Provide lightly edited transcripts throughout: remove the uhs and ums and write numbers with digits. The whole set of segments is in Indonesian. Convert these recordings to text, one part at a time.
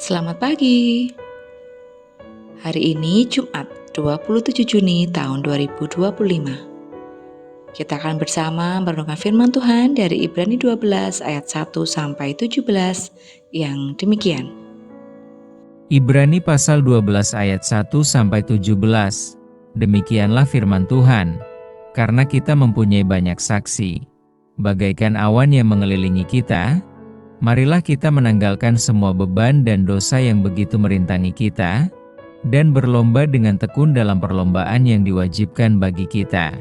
Selamat pagi. Hari ini Jumat 27 Juni tahun 2025. Kita akan bersama merenungkan firman Tuhan dari Ibrani 12 ayat 1 sampai 17 yang demikian. Ibrani pasal 12 ayat 1 sampai 17. Demikianlah firman Tuhan. Karena kita mempunyai banyak saksi, bagaikan awan yang mengelilingi kita, marilah kita menanggalkan semua beban dan dosa yang begitu merintangi kita, dan berlomba dengan tekun dalam perlombaan yang diwajibkan bagi kita.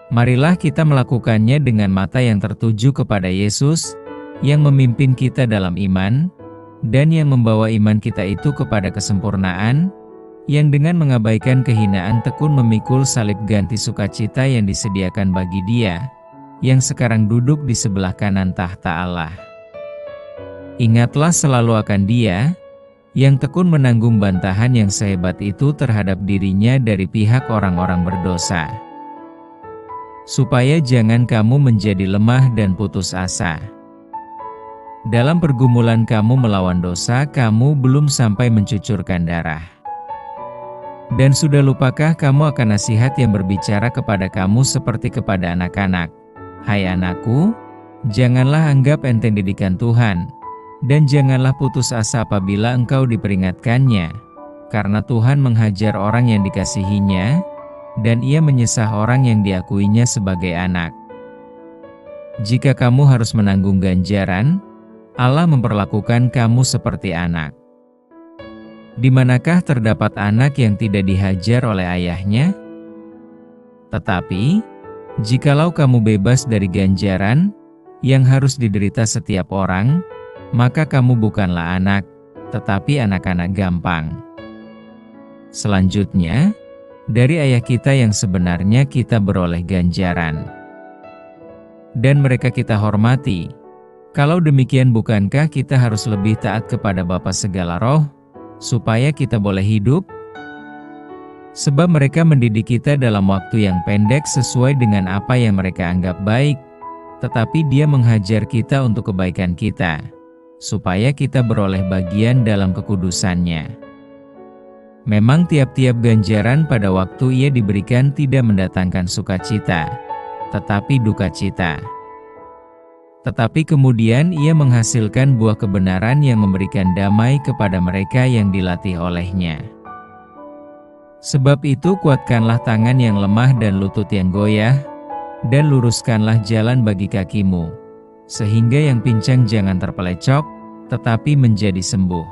Marilah kita melakukannya dengan mata yang tertuju kepada Yesus, yang memimpin kita dalam iman, dan yang membawa iman kita itu kepada kesempurnaan, yang dengan mengabaikan kehinaan tekun memikul salib ganti sukacita yang disediakan bagi Dia, yang sekarang duduk di sebelah kanan tahta Allah. Ingatlah selalu akan Dia, yang tekun menanggung bantahan yang sehebat itu terhadap dirinya dari pihak orang-orang berdosa. Supaya jangan kamu menjadi lemah dan putus asa. Dalam pergumulan kamu melawan dosa, kamu belum sampai mencucurkan darah. Dan sudah lupakah kamu akan nasihat yang berbicara kepada kamu seperti kepada anak-anak? Hai anakku, janganlah anggap enteng didikan Tuhan, dan janganlah putus asa apabila engkau diperingatkannya, karena Tuhan menghajar orang yang dikasihinya, dan Ia menyesah orang yang diakuinya sebagai anak. Jika kamu harus menanggung ganjaran, Allah memperlakukan kamu seperti anak. Di manakah terdapat anak yang tidak dihajar oleh ayahnya? Tetapi, jikalau kamu bebas dari ganjaran yang harus diderita setiap orang, maka kamu bukanlah anak, tetapi anak-anak gampang. Selanjutnya, dari ayah kita yang sebenarnya kita beroleh ganjaran. Dan mereka kita hormati. Kalau demikian bukankah kita harus lebih taat kepada Bapa segala roh, supaya kita boleh hidup? Sebab mereka mendidik kita dalam waktu yang pendek sesuai dengan apa yang mereka anggap baik, tetapi Dia menghajar kita untuk kebaikan kita, supaya kita beroleh bagian dalam kekudusannya. Memang tiap-tiap ganjaran pada waktu ia diberikan tidak mendatangkan sukacita, tetapi duka cita. Tetapi kemudian ia menghasilkan buah kebenaran yang memberikan damai kepada mereka yang dilatih olehnya. Sebab itu kuatkanlah tangan yang lemah dan lutut yang goyah, dan luruskanlah jalan bagi kakimu, sehingga yang pincang jangan terpelecok, tetapi menjadi sembuh.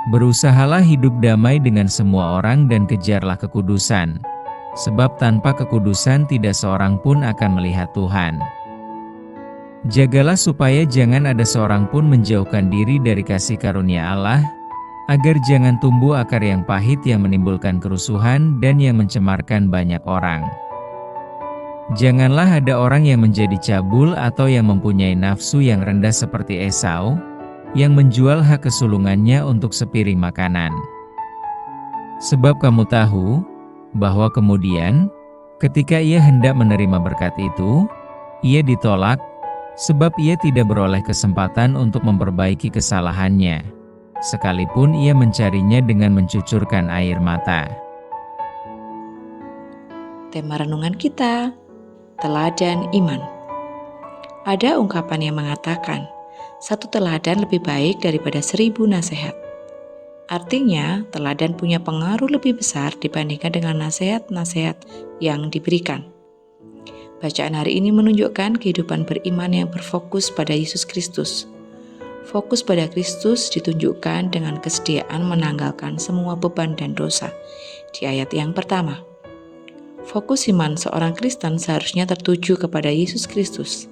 Berusahalah hidup damai dengan semua orang dan kejarlah kekudusan, sebab tanpa kekudusan tidak seorang pun akan melihat Tuhan. Jagalah supaya jangan ada seorang pun menjauhkan diri dari kasih karunia Allah, agar jangan tumbuh akar yang pahit yang menimbulkan kerusuhan dan yang mencemarkan banyak orang. Janganlah ada orang yang menjadi cabul atau yang mempunyai nafsu yang rendah seperti Esau, yang menjual hak kesulungannya untuk sepiring makanan. Sebab kamu tahu, bahwa kemudian, ketika ia hendak menerima berkat itu, ia ditolak, sebab ia tidak beroleh kesempatan untuk memperbaiki kesalahannya, sekalipun ia mencarinya dengan mencucurkan air mata. Tema renungan kita, teladan iman. Ada ungkapan yang mengatakan, satu teladan lebih baik daripada 1000 nasihat. Artinya, teladan punya pengaruh lebih besar dibandingkan dengan nasihat-nasihat yang diberikan. Bacaan hari ini menunjukkan kehidupan beriman yang berfokus pada Yesus Kristus. Fokus pada Kristus ditunjukkan dengan kesediaan menanggalkan semua beban dan dosa di ayat yang pertama. Fokus iman seorang Kristen seharusnya tertuju kepada Yesus Kristus.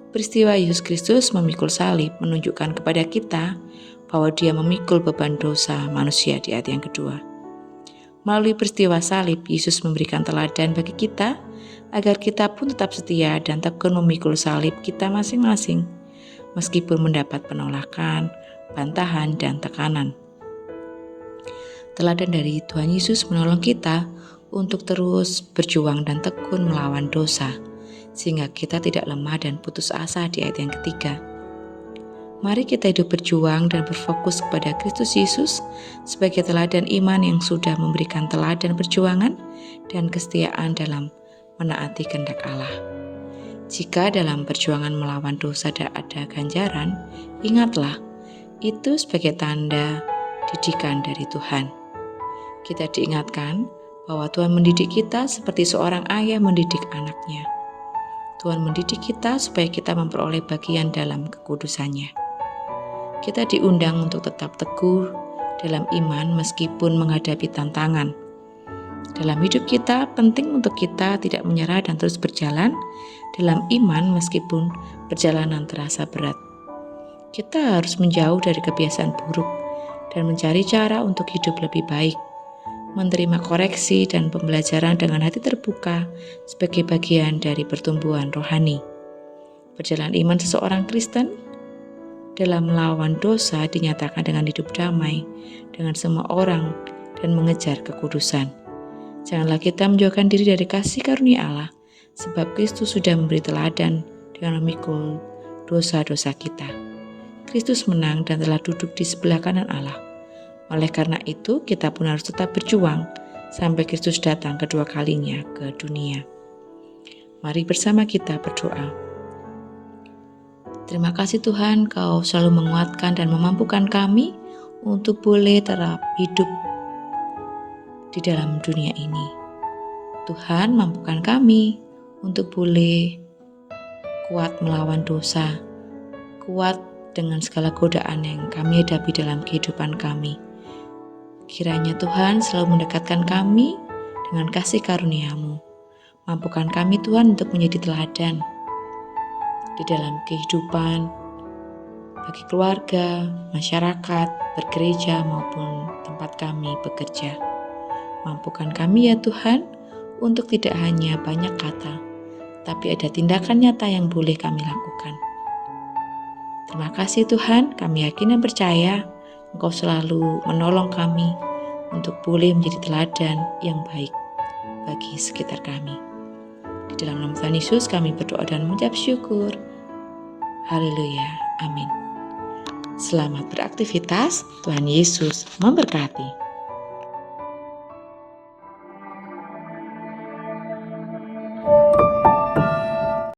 Peristiwa Yesus Kristus memikul salib menunjukkan kepada kita bahwa Dia memikul beban dosa manusia di ayat yang kedua. Melalui peristiwa salib, Yesus memberikan teladan bagi kita, agar kita pun tetap setia dan tekun memikul salib kita masing-masing, meskipun mendapat penolakan, bantahan, dan tekanan. Teladan dari Tuhan Yesus menolong kita untuk terus berjuang dan tekun melawan dosa, sehingga kita tidak lemah dan putus asa di ayat yang ketiga. Mari kita hidup berjuang dan berfokus kepada Kristus Yesus sebagai teladan iman yang sudah memberikan teladan perjuangan dan kesetiaan dalam menaati kehendak Allah. Jika dalam perjuangan melawan dosa ada ganjaran, ingatlah, itu sebagai tanda didikan dari Tuhan. Kita diingatkan bahwa Tuhan mendidik kita seperti seorang ayah mendidik anaknya. Tuhan mendidik kita supaya kita memperoleh bagian dalam kekudusannya. Kita diundang untuk tetap teguh dalam iman meskipun menghadapi tantangan. Dalam hidup kita, penting untuk kita tidak menyerah dan terus berjalan dalam iman meskipun perjalanan terasa berat. Kita harus menjauh dari kebiasaan buruk dan mencari cara untuk hidup lebih baik, menerima koreksi dan pembelajaran dengan hati terbuka sebagai bagian dari pertumbuhan rohani. Perjalanan iman seseorang Kristen dalam melawan dosa dinyatakan dengan hidup damai dengan semua orang dan mengejar kekudusan. Janganlah kita menjauhkan diri dari kasih karunia Allah, sebab Kristus sudah memberi teladan dengan memikul dosa-dosa kita. Kristus menang dan telah duduk di sebelah kanan Allah. Oleh karena itu, kita pun harus tetap berjuang sampai Kristus datang kedua kalinya ke dunia. Mari bersama kita berdoa. Terima kasih Tuhan, Kau selalu menguatkan dan memampukan kami untuk boleh tetap hidup di dalam dunia ini. Tuhan, mampukan kami untuk boleh kuat melawan dosa, kuat dengan segala godaan yang kami hadapi dalam kehidupan kami. Kiranya Tuhan selalu mendekatkan kami dengan kasih karunia-Mu. Mampukan kami Tuhan untuk menjadi teladan di dalam kehidupan bagi keluarga, masyarakat, bergereja maupun tempat kami bekerja. Mampukan kami ya Tuhan untuk tidak hanya banyak kata, tapi ada tindakan nyata yang boleh kami lakukan. Terima kasih Tuhan, kami yakin dan percaya Engkau selalu menolong kami untuk boleh menjadi teladan yang baik bagi sekitar kami. Di dalam nama Tuhan Yesus kami berdoa dan mengucap syukur. Haleluya, amin. Selamat beraktivitas, Tuhan Yesus memberkati.